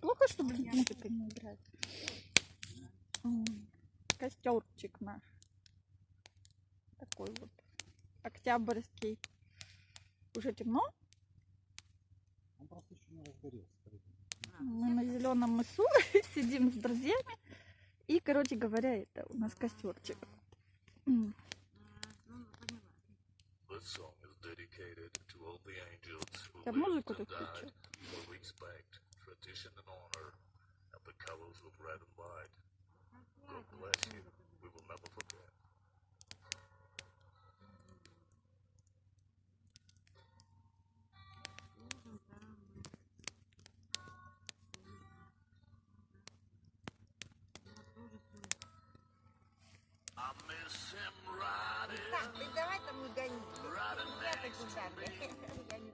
Плохо, что, блин, музыка не играет. Костерчик наш. Такой вот октябрьский. Уже темно? Он просто еще не разгорелся. Мы на зеленом мысу сидим с друзьями. И, короче говоря, это у нас костерчик. Я музыку тут включу. Так, ты давай там не гони. Я так удар. Я не